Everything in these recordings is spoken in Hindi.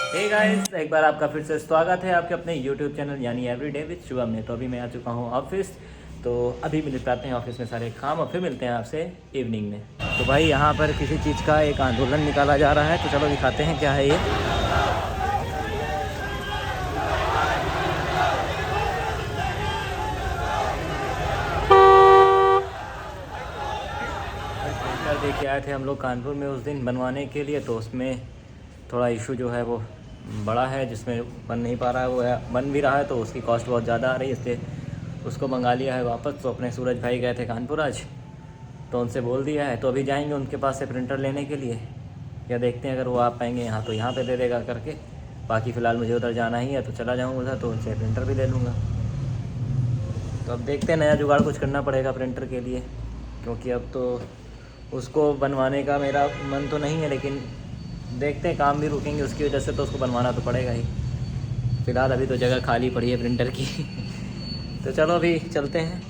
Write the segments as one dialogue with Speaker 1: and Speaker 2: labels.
Speaker 1: हे गाइस, एक बार आपका फिर से स्वागत है आपके अपने YouTube चैनल यानी एवरीडे विद शुभम में। तो अभी मैं आ चुका हूँ ऑफिस। तो अभी मिल पाते हैं ऑफिस में सारे काम और फिर मिलते हैं आपसे इवनिंग में। तो भाई यहाँ पर किसी चीज़ का एक आंदोलन निकाला जा रहा है, तो चलो दिखाते हैं क्या है ये। प्रिंटर दे के आए थे हम लोग कानपुर में उस दिन बनवाने के लिए, तो उसमें थोड़ा इशू जो है वो बड़ा है, जिसमें बन नहीं पा रहा है। वो बन भी रहा है तो उसकी कॉस्ट बहुत ज़्यादा आ रही है, इसलिए उसको मंगा लिया है वापस। तो अपने सूरज भाई गए थे कानपुर आज, तो उनसे बोल दिया है, तो अभी जाएंगे उनके पास से प्रिंटर लेने के लिए। या देखते हैं अगर वो आ पाएंगे यहाँ तो यहाँ पे दे देगा करके। बाकी फ़िलहाल मुझे उधर जाना ही है, तो चला जाऊँगा उधर, तो उनसे प्रिंटर भी ले लूँगा। तो अब देखते हैं, नया जुगाड़ कुछ करना पड़ेगा प्रिंटर के लिए, क्योंकि अब तो उसको बनवाने का मेरा मन तो नहीं है, लेकिन देखते हैं, काम भी रुकेंगे उसकी वजह से, तो उसको बनवाना तो पड़ेगा ही। फ़िलहाल अभी तो जगह खाली पड़ी है प्रिंटर की तो चलो अभी चलते हैं,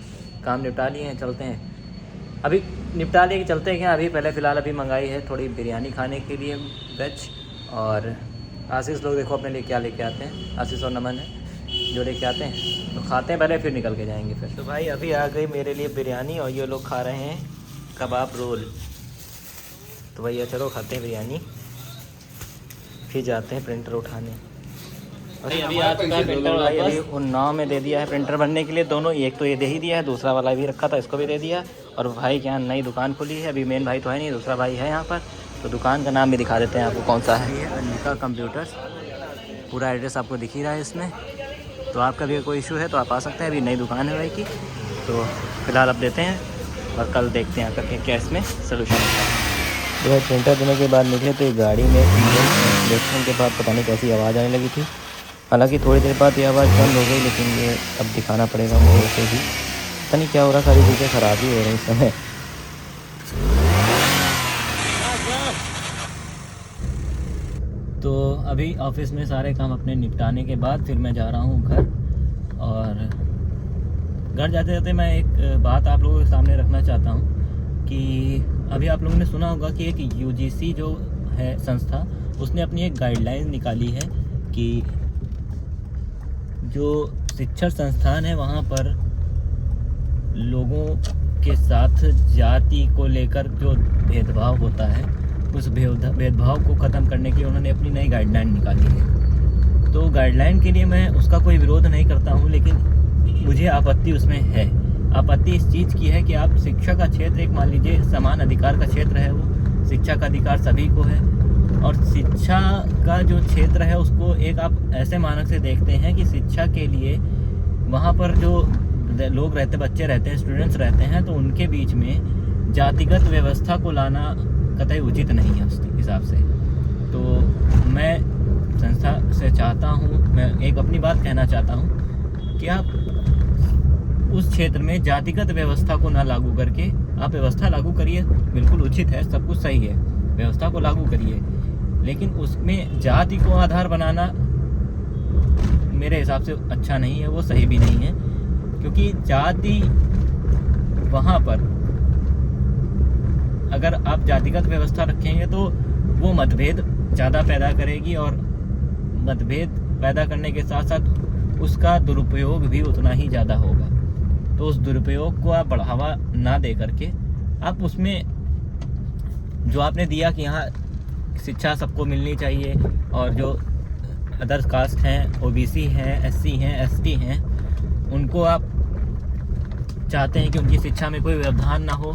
Speaker 1: काम निपटा लिए हैं, चलते हैं। अभी निपटा लिए कि चलते हैं क्या? अभी पहले फ़िलहाल अभी मंगाई है थोड़ी बिरयानी खाने के लिए वेज। और आशीष लोग देखो अपने लिए क्या लेके आते हैं, आशीष और नमन है जो लेके आते हैं, तो खाते हैं पहले फिर निकल के जाएंगे फिर। तो भाई अभी आ गई मेरे लिए बिरयानी और ये लोग खा रहे हैं कबाब रोल। तो भैया चलो खाते हैं बिरयानी, फिर जाते हैं प्रिंटर उठाने। भाई अभी आ चुका है प्रिंटर, भाई अभी उन्नाव में दे दिया है प्रिंटर बनने के लिए दोनों। एक तो ये दे ही दिया है, दूसरा वाला भी रखा था, इसको भी दे दिया। और भाई के यहाँ नई दुकान खुली है, अभी मेन भाई तो है नहीं, दूसरा भाई है यहाँ पर। तो दुकान का नाम भी दिखा देते हैं आपको कौन सा है। ये अंबिका कंप्यूटर्स, पूरा एड्रेस आपको दिख ही रहा है इसमें। तो आपका भी कोई इशू है तो आप आ सकते हैं, अभी नई दुकान है भाई की। तो फिलहाल अब देते हैं और कल देखते हैं आकर के क्या इसमें सोल्यूशन होता है। तो भाई प्रिंटर देने के बाद निकले तो एक गाड़ी में इंजन देखने के बाद पता नहीं कैसी आवाज़ आने लगी थी। हालांकि थोड़ी देर बाद ये आवाज़ बंद हो गई, लेकिन ये अब दिखाना पड़ेगा मुझे उसे भी। पता नहीं क्या हो रहा, सारी चीज़ें ख़राब ही हो रही इस समय। तो अभी ऑफिस में सारे काम अपने निपटाने के बाद फिर मैं जा रहा हूँ घर। और घर जाते जाते मैं एक बात आप लोगों के सामने रखना चाहता हूँ कि अभी आप लोगों ने सुना होगा कि एक यूजीसी जो है संस्था, उसने अपनी एक गाइडलाइन निकाली है कि जो शिक्षण संस्थान है वहाँ पर लोगों के साथ जाति को लेकर जो भेदभाव होता है, उस भेदभाव को ख़त्म करने के लिए उन्होंने अपनी नई गाइडलाइन निकाली है। तो गाइडलाइन के लिए मैं उसका कोई विरोध नहीं करता हूँ, लेकिन मुझे आपत्ति उसमें है। आपत्ति इस चीज़ की है कि आप शिक्षा का क्षेत्र, एक मान लीजिए समान अधिकार का क्षेत्र है, वो शिक्षा का अधिकार सभी को है। और शिक्षा का जो क्षेत्र है उसको एक आप ऐसे मानक से देखते हैं कि शिक्षा के लिए वहाँ पर जो लोग रहते, बच्चे रहते हैं, स्टूडेंट्स रहते हैं, तो उनके बीच में जातिगत व्यवस्था को लाना कतई उचित नहीं है उस हिसाब से। तो मैं संस्था से चाहता हूँ, मैं एक अपनी बात कहना चाहता हूँ कि आप उस क्षेत्र में जातिगत व्यवस्था को ना लागू करके आप व्यवस्था लागू करिए, बिल्कुल उचित है, सब कुछ सही है, व्यवस्था को लागू करिए, लेकिन उसमें जाति को आधार बनाना मेरे हिसाब से अच्छा नहीं है, वो सही भी नहीं है। क्योंकि जाति वहाँ पर अगर आप जातिगत व्यवस्था रखेंगे तो वो मतभेद ज़्यादा पैदा करेगी, और मतभेद पैदा करने के साथ साथ उसका दुरुपयोग भी उतना ही ज़्यादा होगा। तो उस दुरुपयोग को आप बढ़ावा ना दे करके आप उसमें जो आपने दिया कि यहाँ शिक्षा सबको मिलनी चाहिए, और जो अदर कास्ट हैं, ओबीसी हैं, एससी हैं, एसटी हैं, उनको आप चाहते हैं कि उनकी शिक्षा में कोई व्यवधान ना हो,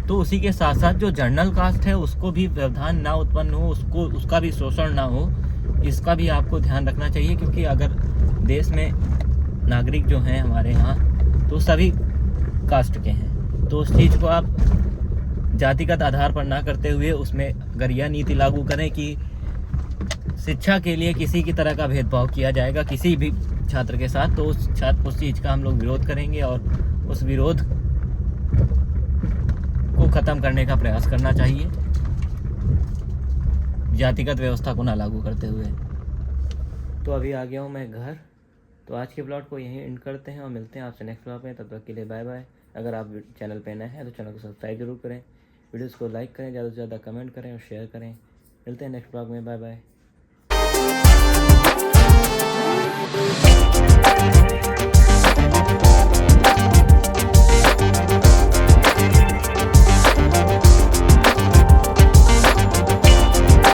Speaker 1: तो उसी के साथ साथ जो जनरल कास्ट है उसको भी व्यवधान ना उत्पन्न हो, उसका भी शोषण ना हो, इसका भी आपको ध्यान रखना चाहिए। क्योंकि अगर देश में नागरिक जो हैं हमारे यहाँ, तो सभी कास्ट के हैं, तो उस चीज़ को आप जातिगत आधार पर ना करते हुए उसमें अगर यह नीति लागू करें कि शिक्षा के लिए किसी की तरह का भेदभाव किया जाएगा किसी भी छात्र के साथ, तो उस चीज़ का हम लोग विरोध करेंगे, और उस विरोध को ख़त्म करने का प्रयास करना चाहिए, जातिगत व्यवस्था को ना लागू करते हुए। तो अभी आ गया हूँ मैं घर। तो आज के ब्लॉग को यहीं एंड करते हैं और मिलते हैं आपसे नेक्स्ट ब्लॉग में। तब तक के लिए बाय बाय। अगर आप चैनल पे नए हैं तो चैनल को सब्सक्राइब जरूर करें, वीडियोज़ को लाइक करें, ज़्यादा से ज़्यादा कमेंट करें और शेयर करें। मिलते हैं नेक्स्ट ब्लॉग में, बाय बाय। है।